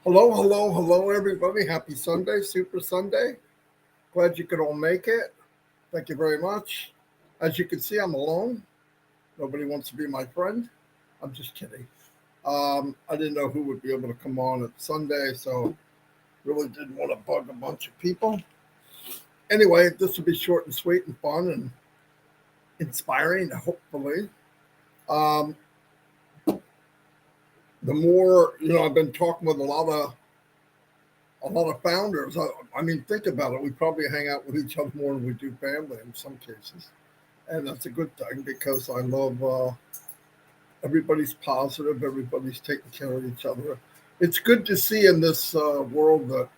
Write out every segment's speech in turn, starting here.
Hello, hello, hello, everybody. Happy Sunday, Super Sunday. Glad you could all make it. Thank you very much. As you can see, I'm alone. Nobody wants to be my friend. I'm just kidding. I didn't know who would be able to come on at Sunday, so really didn't want to bug a bunch of people. Anyway, this will be short and sweet and fun and inspiring, hopefully. Um, the more, I've been talking with a lot of founders. I mean, think about it. We probably hang out with each other more than we do family in some cases, and that's a good thing because I love everybody's positive, everybody's taking care of each other. It's good to see in this world that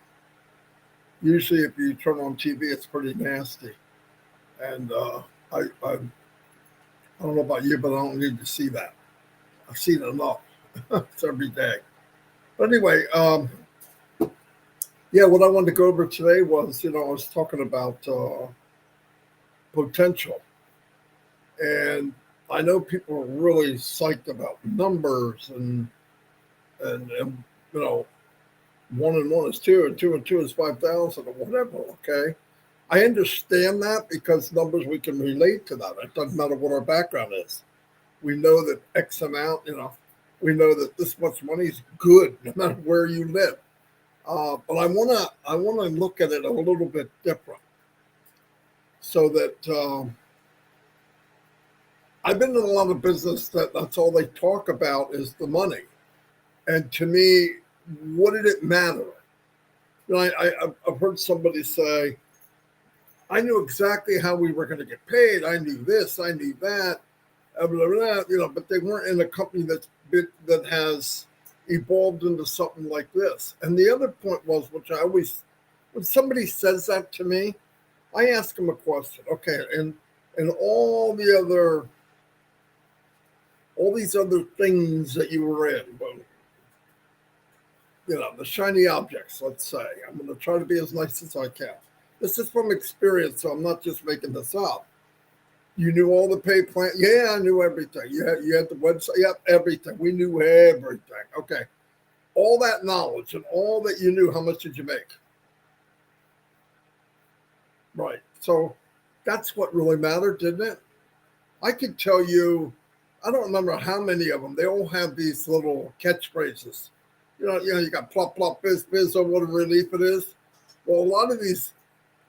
usually if you turn on TV, it's pretty nasty, and I don't know about you, but I don't need to see that. I've seen enough. It's every day. But anyway, yeah, what I wanted to go over today was, I was talking about potential. And I know people are really psyched about numbers and 1 and 1 is 2 and 2 and 2 is 5,000 or whatever. Okay. I understand that because numbers, we can relate to that. It doesn't matter what our background is. We know that X amount, we know that this much money is good no matter where you live. But I wanna look at it a little bit different, so that I've been in a lot of business that's all they talk about is the money, and to me, what did it matter? I've heard somebody say, "I knew exactly how we were going to get paid. I knew this, I knew that, blah, blah, blah," but they weren't in a company that has evolved into something like this. And the other point was, which I always, when somebody says that to me, I ask them a question. Okay, and all these other things that you were in, well, the shiny objects, let's say. I'm going to try to be as nice as I can. This is from experience, so I'm not just making this up. You knew all the pay plan. Yeah, I knew everything. You had the website. Yep, everything. We knew everything. Okay. All that knowledge and all that you knew, how much did you make? Right. So that's what really mattered, didn't it? I could tell you, I don't remember how many of them. They all have these little catchphrases. You got plop, plop, biz, biz, or what a relief it is. Well, a lot of these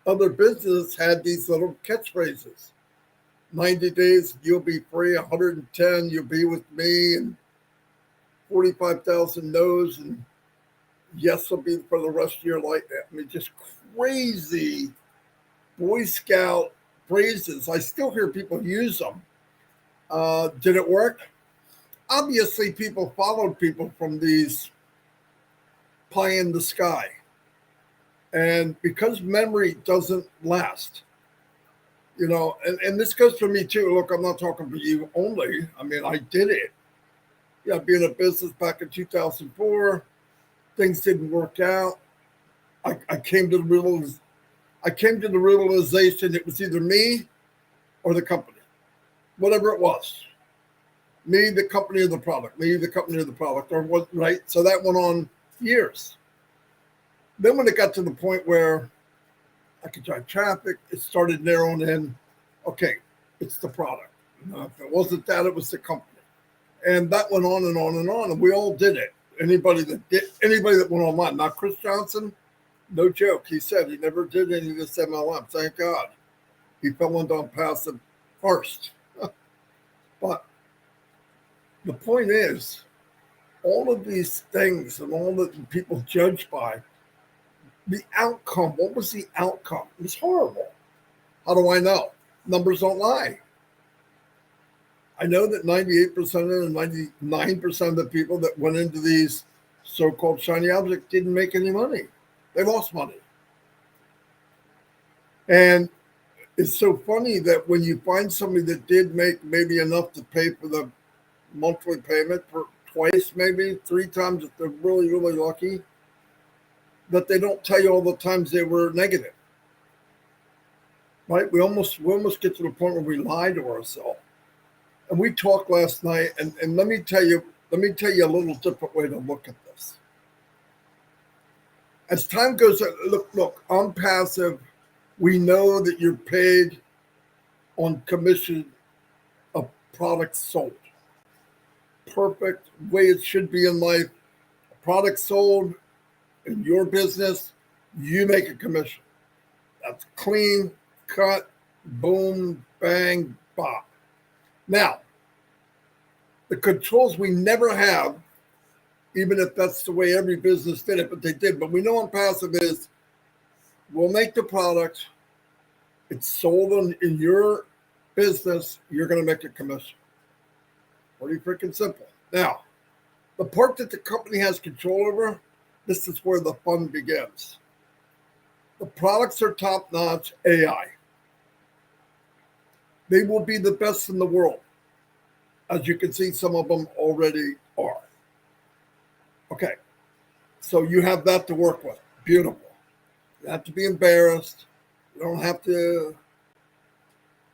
other businesses had these little catchphrases. 90 days, you'll be free. 110, you'll be with me. And 45,000 no's and yes will be for the rest of your life. I mean, just crazy Boy Scout phrases. I still hear people use them. Did it work? Obviously, people followed people from these pie in the sky. And because memory doesn't last, and this goes for me too. Look, I'm not talking for you only. I mean, I did it. Yeah, being in business back in 2004, things didn't work out. I came to the realization it was either me or the company, whatever it was. Me, the company, or the product. Me, the company, or the product, or what? Right. So that went on years. Then when it got to the point where I could drive traffic, it started narrowing in. Okay, it's the product. If it wasn't that, it was the company. And that went on and on and on, and we all did it. Anybody that went online, not Chris Johnson, no joke. He said he never did any of this MLM. Thank God. He fell into Onpassive first. But the point is, all of these things and all that people judge by, the outcome, what was the outcome? It was horrible. How do I know? Numbers don't lie. I know that 98% and 99% of the people that went into these so-called shiny objects didn't make any money. They lost money. And it's so funny that when you find somebody that did make maybe enough to pay for the monthly payment for twice, maybe 3 times if they're really, really lucky, that they don't tell you all the times they were negative. Right? We almost get to the point where we lie to ourselves. And we talked last night, and let me tell you a little different way to look at this. As time goes on, look, Onpassive, we know that you're paid on commission of products sold. Perfect way it should be in life. A product sold in your business, you make a commission. That's clean, cut, boom, bang, bop. Now, the controls we never have, even if that's the way every business did it, but they did. But we know Onpassive is, we'll make the product, it's sold in your business, you're going to make a commission. Pretty freaking simple. Now, the part that the company has control over, this is where the fun begins. The products are top-notch AI. They will be the best in the world. As you can see, some of them already are. Okay, so you have that to work with. Beautiful. You have to be embarrassed. You don't have to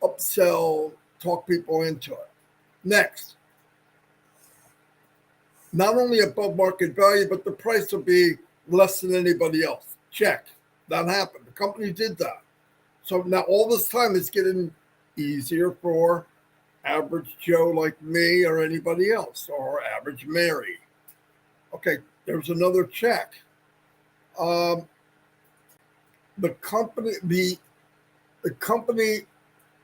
upsell, talk people into it. Next, not only above market value, but the price will be less than anybody else. Check. That happened. The company did that. So now all this time it's getting easier for average Joe like me or anybody else, or average Mary. Okay, there's another check. The company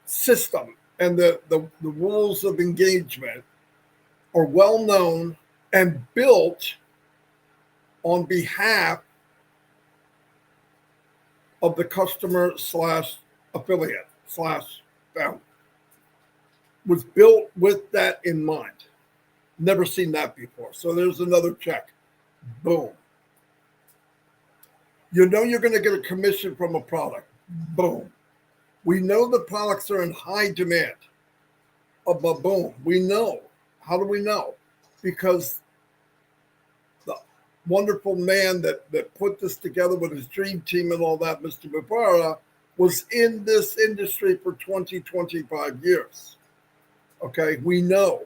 system and the rules of engagement are well known and built on behalf of the customer / affiliate / founder. Was built with that in mind. Never seen that before. So there's another check. Boom. You know you're going to get a commission from a product. Boom. We know the products are in high demand. Boom. We know. How do we know? Because the wonderful man that put this together with his dream team and all that, Mr. Bavara, was in this industry for 20, 25 years. Okay, we know.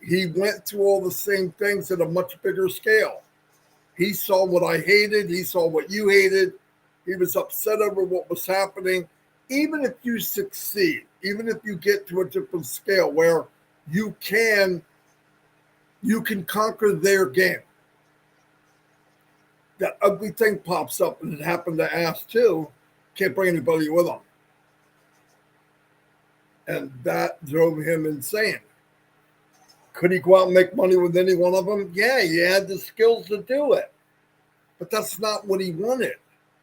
He went through all the same things at a much bigger scale. He saw what I hated. He saw what you hated. He was upset over what was happening. Even if you succeed, even if you get to a different scale where you can conquer their game, that ugly thing pops up, and it happened to Ass too. Can't bring anybody with him. And that drove him insane. Could he go out and make money with any one of them? Yeah, he had the skills to do it. But that's not what he wanted.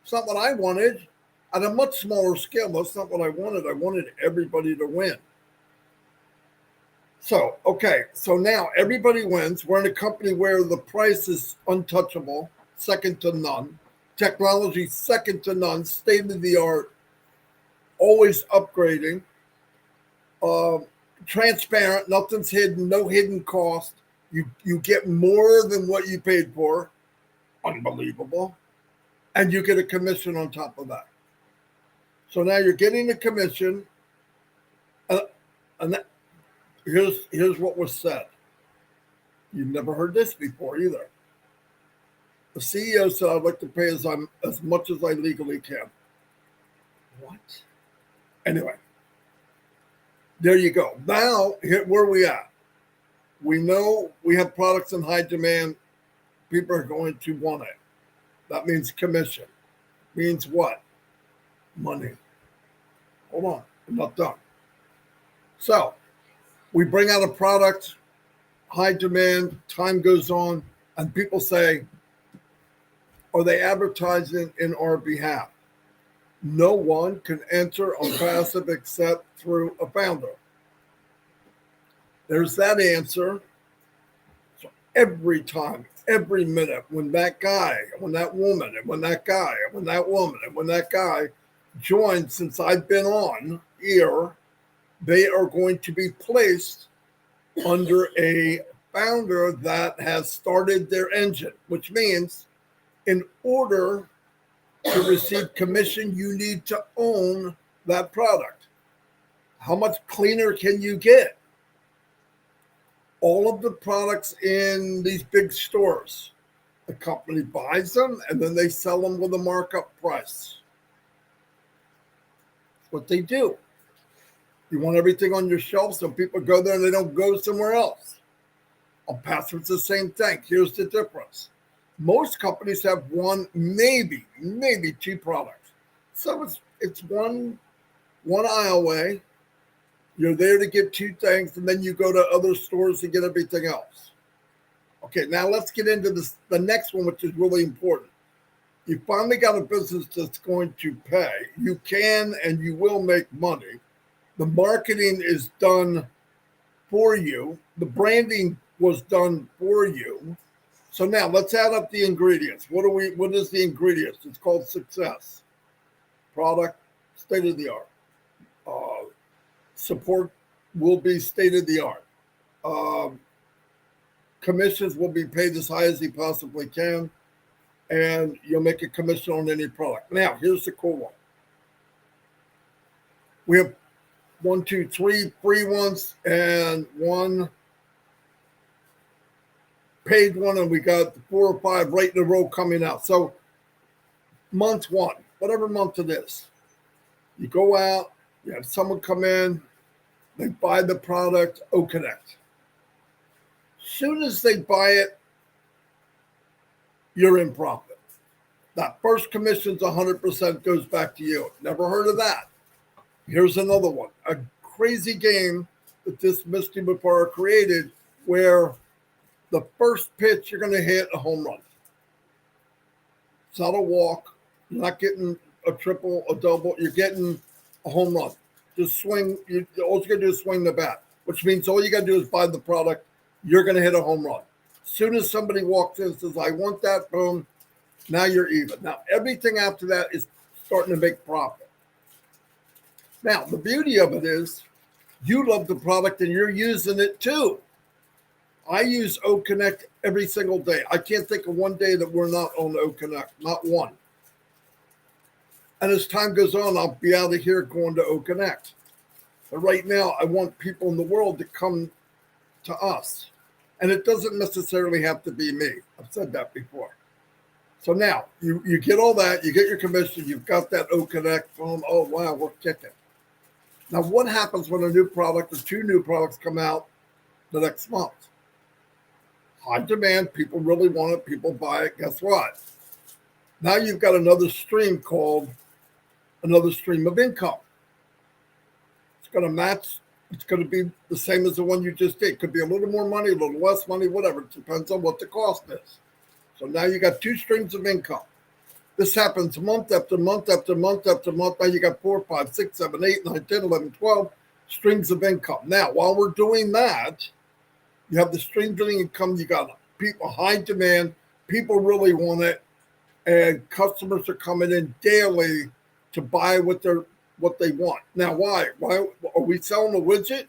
It's not what I wanted. At a much smaller scale, that's not what I wanted. I wanted everybody to win. So, okay, so now everybody wins. We're in a company where the price is untouchable, second to none. Technology, second to none, state of the art, always upgrading. Transparent, nothing's hidden, no hidden cost. You get more than what you paid for. Unbelievable. And you get a commission on top of that. So now you're getting a commission. And here's what was said. You've never heard this before either. The CEO said, I'd like to pay as much as I legally can. What? Anyway. There you go. Now, where are we at? We know we have products in high demand. People are going to want it. That means commission. Means what? Money. Hold on. I'm not done. So we bring out a product, high demand, time goes on, and people say, are they advertising in our behalf? No one can enter Onpassive except through a founder. There's that answer. So every time, every minute, when that guy, when that woman, and when that guy, and when that woman, and when that guy joins since I've been on here, they are going to be placed under a founder that has started their engine, which means in order to receive commission, you need to own that product. How much cleaner can you get? All of the products in these big stores, the company buys them and then they sell them with a markup price. That's what they do. You want everything on your shelf so people go there and they don't go somewhere else. Onpassive's the same thing. Here's the difference. Most companies have one, maybe two products. So it's one aisle away. You're there to get two things, and then you go to other stores to get everything else. Okay, now let's get into the next one, which is really important. You finally got a business that's going to pay. You can and you will make money. The marketing is done for you. The branding was done for you. So now let's add up the ingredients. What is the ingredients? It's called success. Product, state of the art. Support will be state of the art. Commissions will be paid as high as he possibly can, and you'll make a commission on any product. Now, here's the cool one. We have 1, 2, 3 free ones and one paid one, and we got 4 or 5 right in a row coming out. So month 1, whatever month it is, you go out, you have someone come in, they buy the product, Connect. Soon as they buy it, you're in profit. That first commission's 100% goes back to you. Never heard of that. Here's another one. A crazy game that this Misty Mufara created where the first pitch you're going to hit a home run. It's not a walk. You're not getting a triple, a double. You're getting a home run. Just swing. All you got to do is swing the bat, which means all you got to do is buy the product. You're going to hit a home run. As soon as somebody walks in and says, I want that, boom, now you're even. Now, everything after that is starting to make profit. Now, the beauty of it is you love the product and you're using it too. I use Connect every single day. I can't think of one day that we're not on Connect, not one. And as time goes on, I'll be out of here going to Connect. But right now, I want people in the world to come to us. And it doesn't necessarily have to be me. I've said that before. So now, you get all that, you get your commission, you've got that Connect phone. Oh, wow, we're kicking. Now, what happens when a new product or 2 new products come out the next month? High demand, people really want it, people buy it. Guess what? Now you've got another stream called another stream of income. It's going to match. It's going to be the same as the one you just did. Could be a little more money, a little less money, whatever. It depends on what the cost is. So now you got 2 streams of income. This happens month after month after month after month. Now you got 4, 5, 6, 7, 8, 9, 10, 11, 12 streams of income. Now, while we're doing that, you have the streams of income. You got people, high demand. People really want it. And customers are coming in daily to buy what they want. Now, why? Why are we selling a widget?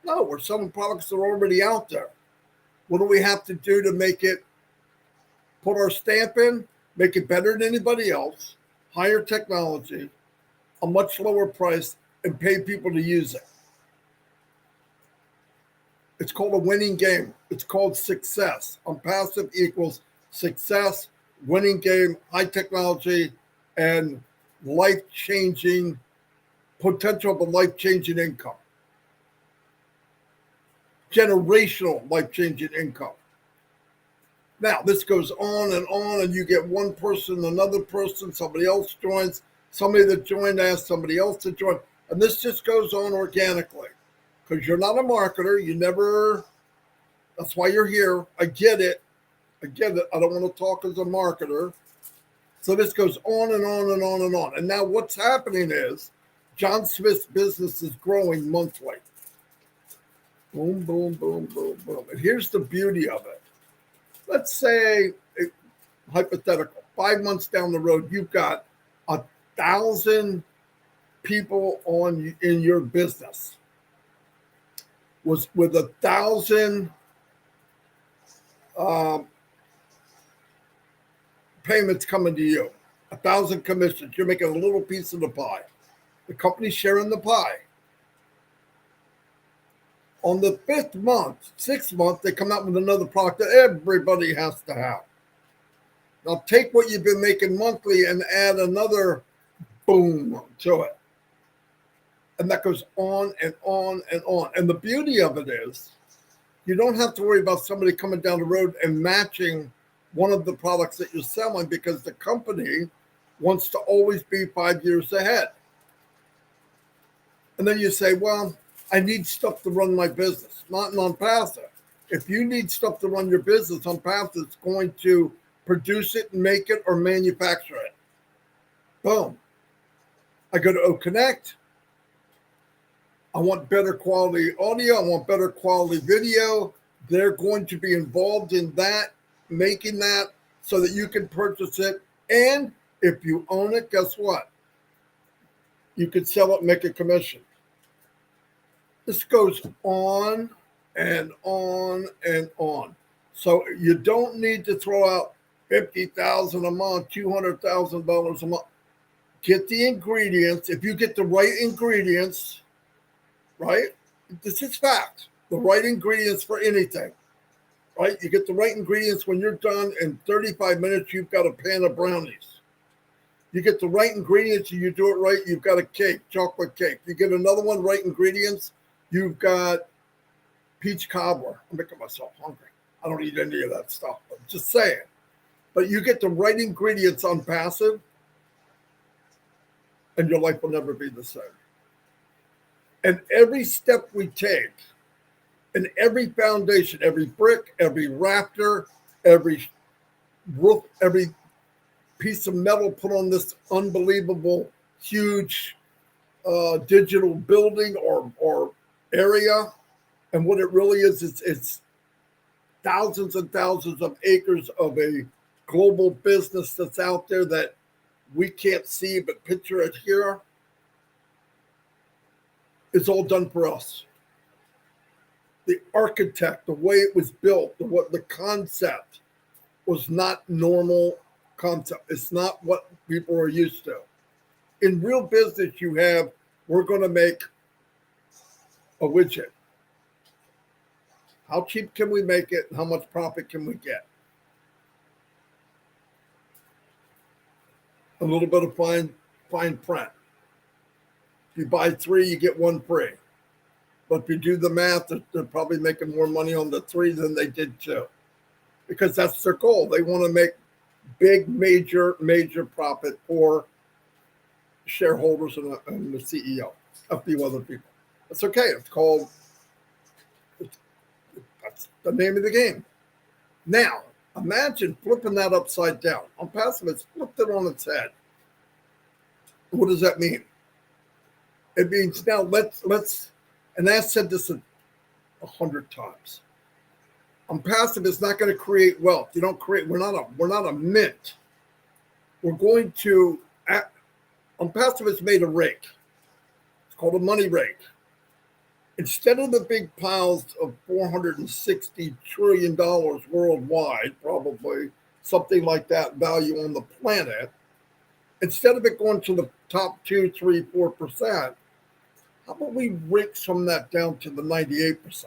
No, we're selling products that are already out there. What do we have to do to make it, put our stamp in, make it better than anybody else, higher technology, a much lower price, and pay people to use it? It's called a winning game. It's called success. Onpassive equals success, winning game, high technology, and life-changing potential of a life-changing income. Generational life-changing income. Now, this goes on, and you get one person, another person, somebody else joins, somebody that joined asks somebody else to join. And this just goes on organically because you're not a marketer. You never, that's why you're here. I get it. I get it. I don't want to talk as a marketer. So this goes on and on and on and on. And now what's happening is John Smith's business is growing monthly. Boom, boom, boom, boom, boom. And here's the beauty of it. Let's say, hypothetical, 5 months down the road, you've got 1,000 people in your business was with 1,000 payments coming to you, 1,000 commissions. You're making a little piece of the pie. The company's sharing the pie. On the 5th month, 6th month, they come out with another product that everybody has to have. Now take what you've been making monthly and add another boom to it. And that goes on and on and on. And the beauty of it is you don't have to worry about somebody coming down the road and matching one of the products that you're selling because the company wants to always be 5 years ahead. And then you say, well, I need stuff to run my business, not in Onpassive. If you need stuff to run your business, Onpassive is going to produce it, make it, or manufacture it. Boom. I go to OConnect. I want better quality audio. I want better quality video. They're going to be involved in that, making that so that you can purchase it. And if you own it, guess what? You could sell it and make a commission. This goes on and on and on. So you don't need to throw out $50,000 a month, $200,000 a month. Get the ingredients. If you get the right ingredients, right? This is fact. The right ingredients for anything, right? You get the right ingredients when you're done in 35 minutes, you've got a pan of brownies. You get the right ingredients and you do it right, you've got a cake, chocolate cake. You get another one, right ingredients, you've got peach cobbler. I'm making myself hungry. I don't eat any of that stuff. I'm just saying. But you get the right ingredients on Passive, and your life will never be the same. And every step we take, and every foundation, every brick, every rafter, every roof, every piece of metal put on this unbelievable, huge digital building or area, and what it really is, it's thousands and thousands of acres of a global business that's out there that we can't see, but picture it here. It's all done for us. The architect, the way it was built, the concept was not normal concept. It's not what people are used to. In real business, you have, we're going to make a widget. How cheap can we make it? And how much profit can we get? A little bit of fine print. If you buy 3, you get 1 free. But if you do the math, they're probably making more money on the 3 than they did 2. Because that's their goal. They want to make big, major profit for shareholders and the CEO, a few other people. That's okay. That's the name of the game. Now, imagine flipping that upside down. Onpassive has flipped it on its head. What does that mean? It means now let's, and I've said this 100 times. Onpassive is not going to create wealth. You don't create. We're not a mint. We're going to. Onpassive has made a rake. It's called a money rake. Instead of the big piles of $460 trillion worldwide, probably something like that value on the planet, instead of it going to the top 2, 3, 4%, how about we rake some of that down to the 98%?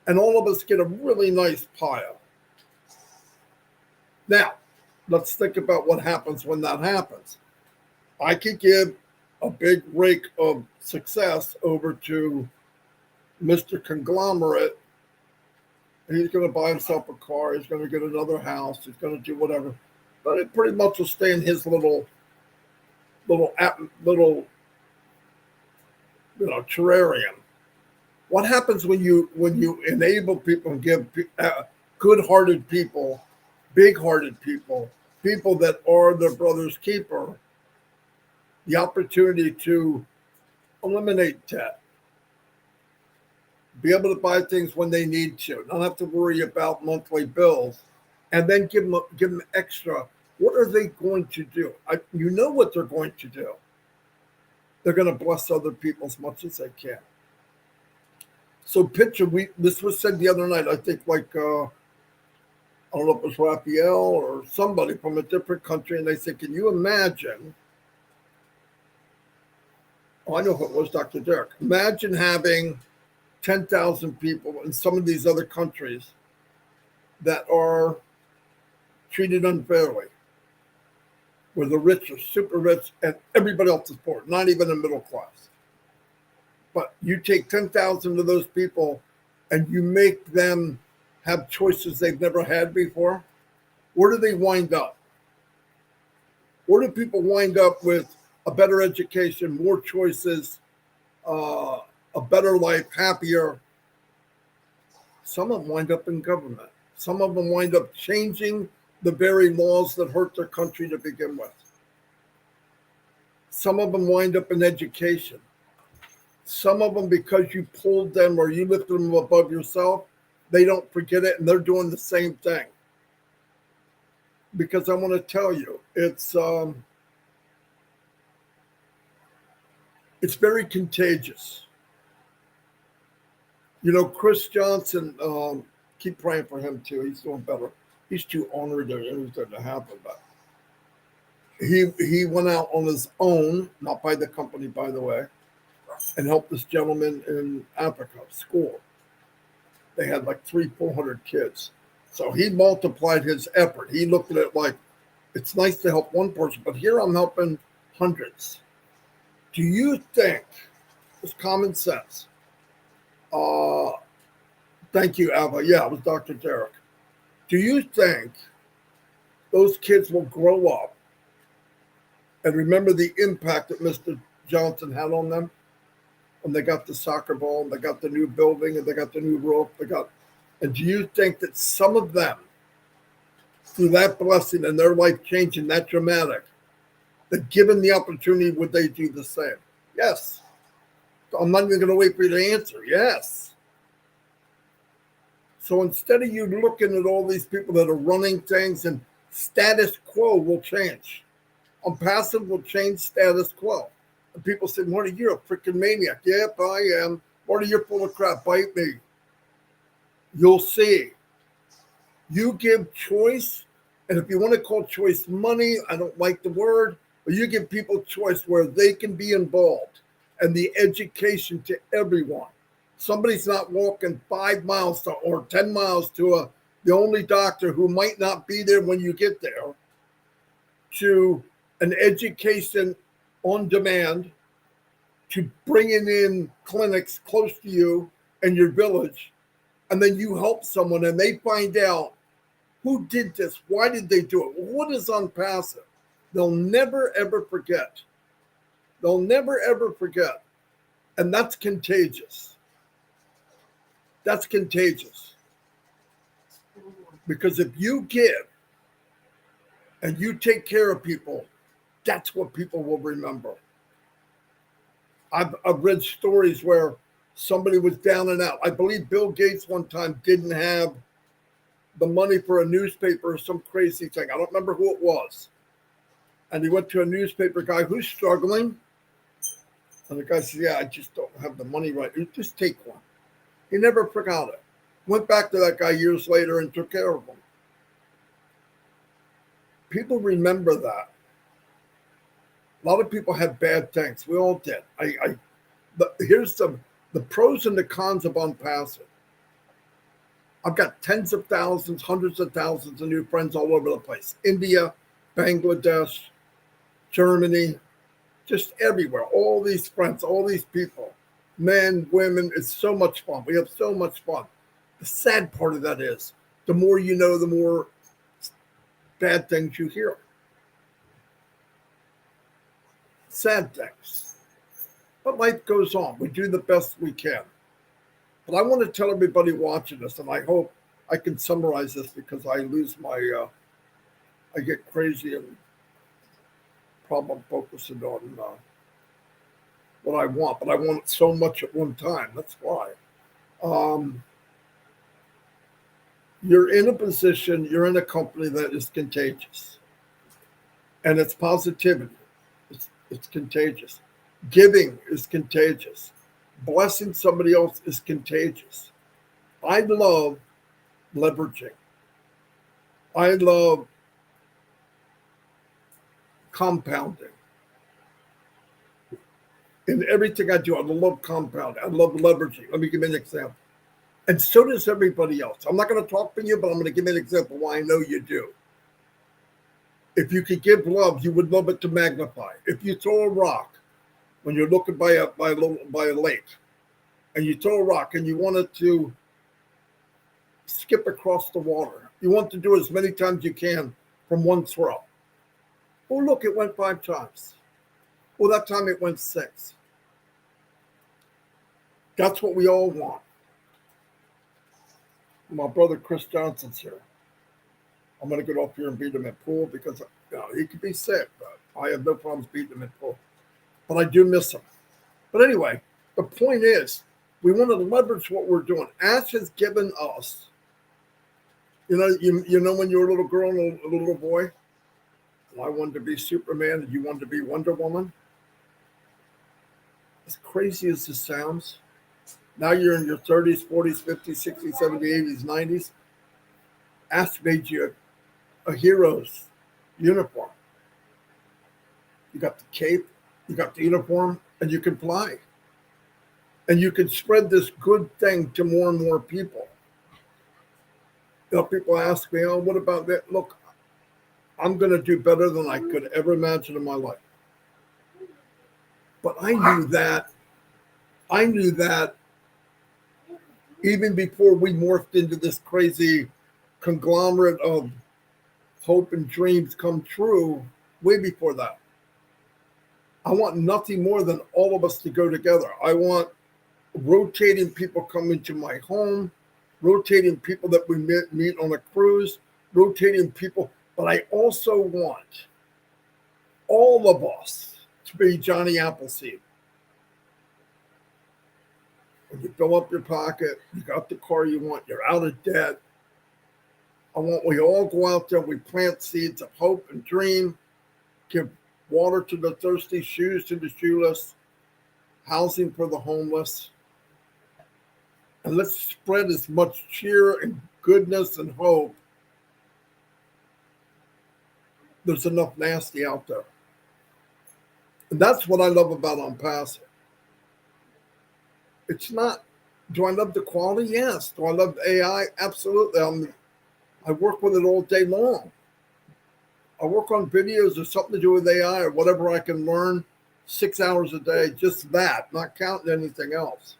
And all of us get a really nice pile. Now, let's think about what happens when that happens. I could give a big rake of success over to Mr. Conglomerate, and he's going to buy himself a car. He's going to get another house. He's going to do whatever. But it pretty much will stay in his little terrarium. What happens when you enable people and give good-hearted people, big-hearted people, people that are their brother's keeper, the opportunity to eliminate debt, be able to buy things when they need to, not have to worry about monthly bills, and then give them extra. What are they going to do? You know what they're going to do. They're going to bless other people as much as they can. So picture, this was said the other night, I think I don't know if it was Raphael or somebody from a different country, and they said, can you imagine, I know if it was Dr. Derek, imagine having 10,000 people in some of these other countries that are treated unfairly, where the rich are super rich and everybody else is poor, not even the middle class. But you take 10,000 of those people and you make them have choices they've never had before. Where do they wind up? Where do people wind up with a better education, more choices, a better life, happier? Some of them wind up in government. Some of them wind up changing the very laws that hurt their country to begin with. Some of them wind up in education. Some of them, because you pulled them or you lifted them above yourself, they don't forget it and they're doing the same thing. Because I want to tell you, it's very contagious. Chris Johnson, keep praying for him too. He's doing better. He's too honored to anything to happen, but he went out on his own, not by the company, by the way, and helped this gentleman in Africa school. They had like 400 kids. So he multiplied his effort. He looked at it like, it's nice to help one person, but here I'm helping hundreds. Do you think, it's common sense, thank you, Ava. Yeah, it was Dr. Derek. Do you think those kids will grow up and remember the impact that Mr. Johnson had on them when they got the soccer ball, and they got the new building, and they got the new roof, and do you think that some of them, through that blessing and their life changing that dramatic, that given the opportunity, would they do the same? Yes. I'm not even going to wait for you to answer. Yes. So instead of you looking at all these people that are running things, and status quo will change. Onpassive will change status quo. And people say, Marty, you're a freaking maniac. Yep, I am. Marty, you're full of crap. Bite me. You'll see. You give choice, and if you want to call choice money, I don't like the word, but you give people choice where they can be involved, and the education to everyone. Somebody's not walking 5 miles or 10 miles to the only doctor who might not be there when you get there, to an education on demand, to bringing in clinics close to you and your village, and then you help someone and they find out who did this, why did they do it, what is Onpassive. They'll never, ever forget. They'll never, ever forget. And that's contagious. That's contagious. Because if you give and you take care of people, that's what people will remember. I've read stories where somebody was down and out. I believe Bill Gates one time didn't have the money for a newspaper or some crazy thing. I don't remember who it was. And he went to a newspaper guy who's struggling. And the guy said, yeah, I just don't have the money right. Just take one. He never forgot it. Went back to that guy years later and took care of him. People remember that. A lot of people had bad things. We all did. But here's the pros and the cons of Onpassive. I've got tens of thousands, hundreds of thousands of new friends all over the place. India, Bangladesh, Germany, just everywhere. All these friends, all these people, men, women. It's so much fun. We have so much fun. The sad part of that is the more you know, the more bad things you hear. Sad things. But life goes on. We do the best we can. But I want to tell everybody watching this, and I hope I can summarize this because I lose my, I get crazy and problem focusing on what I want, but I want it so much at one time. That's why. Um, you're in a position, you're in a company that is contagious, and it's positivity. It's contagious. Giving is contagious. Blessing somebody else is contagious. I love leveraging. I love compounding. In everything I do, I love compounding. I love leveraging. Let me give you an example. And so does everybody else. I'm not going to talk for you, but I'm going to give you an example why I know you do. If you could give love, you would love it to magnify. If you throw a rock when you're looking by a lake, and you throw a rock and you want it to skip across the water, you want to do as many times as you can from one throw. Oh, look, it went 5 times. Well, that time it went 6. That's what we all want. My brother Chris Johnson's here. I'm going to get off here and beat him at pool because he could be sick, but I have no problems beating him at pool. But I do miss him. But anyway, the point is, we want to leverage what we're doing. Ash has given us, you know when you were a little girl and a little boy, well, I wanted to be Superman and you wanted to be Wonder Woman. As crazy as this sounds, now you're in your 30s, 40s, 50s, 60s, 70s, 80s, 90s. Ash made you a hero's uniform. You got the cape, you got the uniform, and you can fly. And you can spread this good thing to more and more people. People ask me, oh, what about that? Look, I'm going to do better than I could ever imagine in my life. But I knew that even before we morphed into this crazy conglomerate of hope and dreams come true, way before that. I want nothing more than all of us to go together. I want rotating people coming to my home, rotating people that we meet on a cruise, rotating people. But I also want all of us to be Johnny Appleseed. When you fill up your pocket, you got the car you want, you're out of debt. I want we all go out there, we plant seeds of hope and dream, give water to the thirsty, shoes to the shoeless, housing for the homeless. And let's spread as much cheer and goodness and hope. There's enough nasty out there. And that's what I love about Onpassive. It's not, do I love the quality? Yes. Do I love AI? Absolutely. I work with it all day long. I work on videos or something to do with AI or whatever I can learn 6 hours a day, just that, not counting anything else.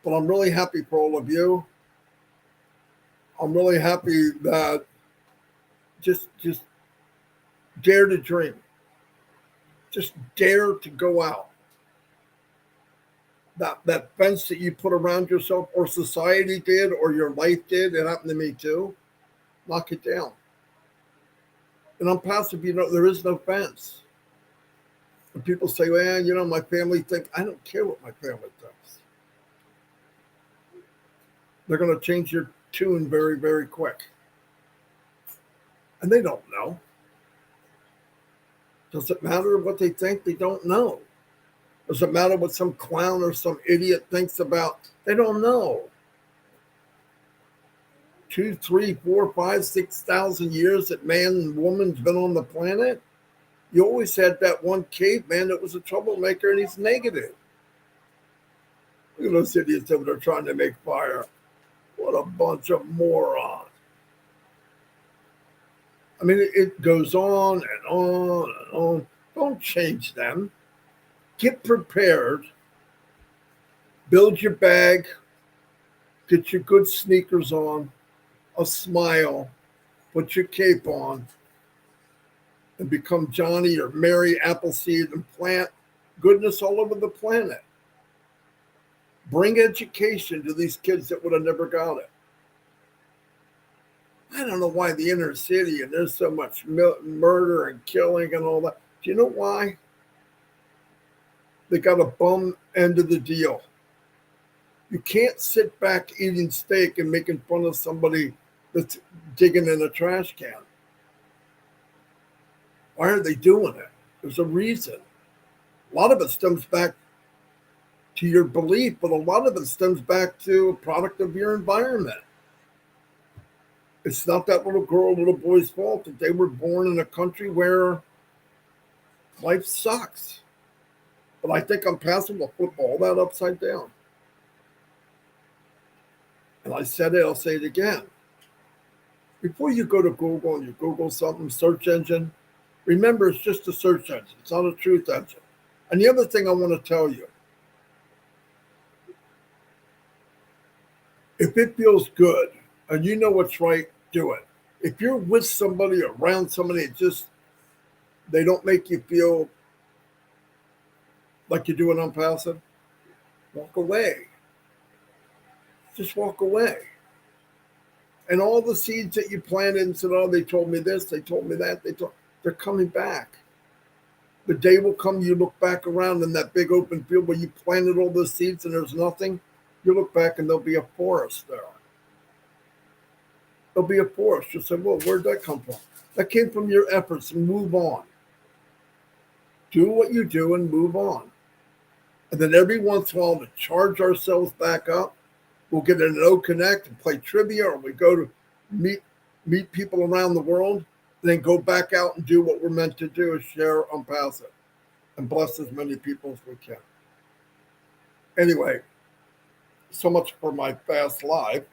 But I'm really happy for all of you. I'm really happy that just dare to dream. Just dare to go out. That fence that you put around yourself or society did or your life did, it happened to me too, knock it down. And Onpassive, there is no fence. And people say, well, my family thinks, I don't care what my family thinks. They're going to change your tune very, very quick. And they don't know. Does it matter what they think? They don't know. Does it matter what some clown or some idiot thinks about? They don't know. 2, 3, 4, 5, 6,000 years that man and woman's been on the planet, you always had that one caveman that was a troublemaker and he's negative. Look at those idiots over there trying to make fire. What a bunch of morons. I mean, it goes on and on and on. Don't change them. Get prepared. Build your bag. Get your good sneakers on. A smile. Put your cape on. And become Johnny or Mary Appleseed and plant goodness all over the planet. Bring education to these kids that would have never got it. I don't know why the inner city and there's so much murder and killing and all that. Do you know why? They got a bum end of the deal. You can't sit back eating steak and making fun of somebody that's digging in a trash can. Why are they doing it? There's a reason. A lot of it stems back to your belief, but a lot of it stems back to a product of your environment. It's not that little girl, little boy's fault that they were born in a country where life sucks. But I think Onpassive will flip all that upside down. And I said it, I'll say it again. Before you go to Google and you Google something, search engine, remember it's just a search engine. It's not a truth engine. And the other thing I want to tell you, if it feels good and you know what's right, do it. If you're with somebody or around somebody, they don't make you feel like you're doing Onpassive, walk away. Just walk away. And all the seeds that you planted and said, oh, they told me this, they told me that, they're coming back. The day will come, you look back around in that big open field where you planted all those seeds and there's nothing. You look back and there'll be a forest there. There'll be a forest. You'll say, well, where'd that come from? That came from your efforts, and move on. Do what you do and move on. And then every once in a while, to charge ourselves back up, we'll get in an O Connect and play trivia, or we go to meet people around the world, and then go back out and do what we're meant to do, is share Onpassive and bless as many people as we can. Anyway, so much for my fast live.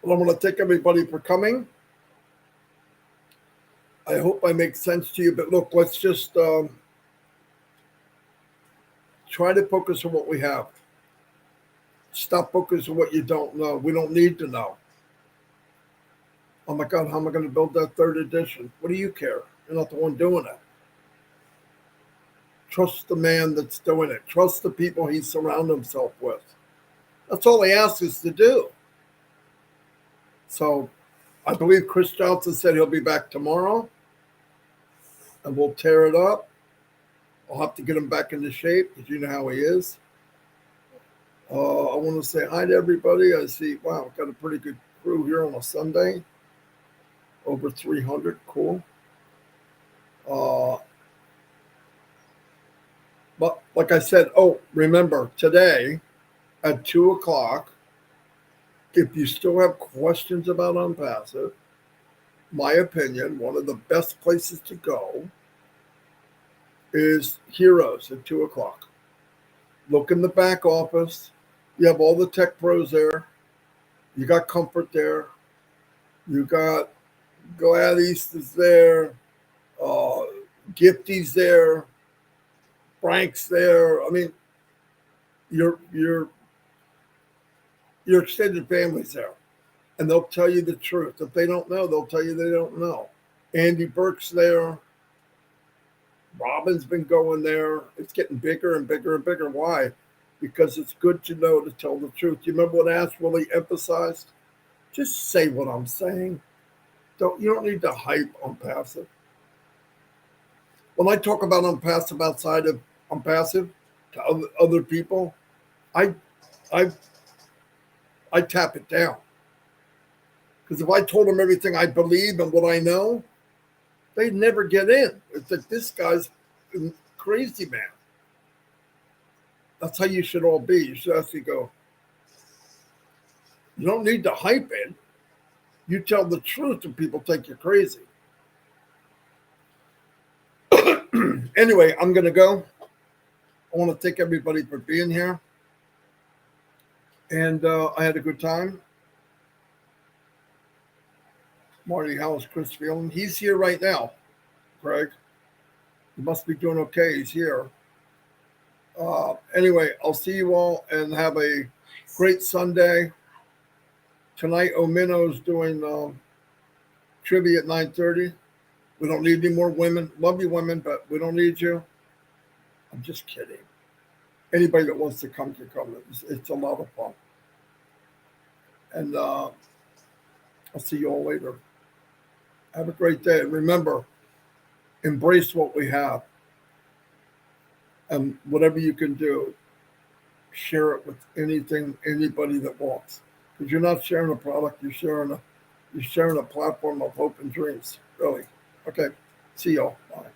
Well, I want to thank everybody for coming. I hope I make sense to you, but look, let's just try to focus on what we have. Stop focusing on what you don't know. We don't need to know. Oh my God, how am I going to build that third edition? What do you care? You're not the one doing it. Trust the man that's doing it. Trust the people he surrounds himself with. That's all he asks us to do. So I believe Chris Johnson said he'll be back tomorrow, and we'll tear it up. I'll have to get him back into shape because you know how he is. I want to say hi to everybody. I see, wow, got a pretty good crew here on a Sunday. Over 300, cool. But like I said, remember, today at 2 o'clock, if you still have questions about Onpassive, my opinion, one of the best places to go is Heroes at 2 o'clock. Look in the back office. You have all the tech pros there. You got Comfort there. You got Gladys is there. Gifty's there. Frank's there. I mean, your extended family's there. And they'll tell you the truth. If they don't know, they'll tell you they don't know. Andy Burke's there. Robin's been going there. It's getting bigger and bigger and bigger. Why? Because it's good to know to tell the truth. You remember what Ash really emphasized? Just say what I'm saying. You don't need to hype Onpassive. When I talk about Onpassive outside of Onpassive to other people, I tap it down. Because if I told them everything I believe and what I know, they'd never get in. It's like, this guy's a crazy man. That's how you should all be. You should actually go, you don't need to hype it. You tell the truth and people think you're crazy. Anyway, I'm going to go. I want to thank everybody for being here. And I had a good time. Marty, how is Chris feeling? He's here right now, Greg. He must be doing okay. He's here. Anyway, I'll see you all and have a great Sunday. Tonight, Omino's doing trivia at 9:30. We don't need any more women. Love you, women, but we don't need you. I'm just kidding. Anybody that wants to come can come. It's a lot of fun. And I'll see you all later. Have a great day. And remember, embrace what we have. And whatever you can do, share it with anybody that wants. Because you're not sharing a product, you're sharing a platform of hope and dreams. Really. Okay. See y'all. Bye.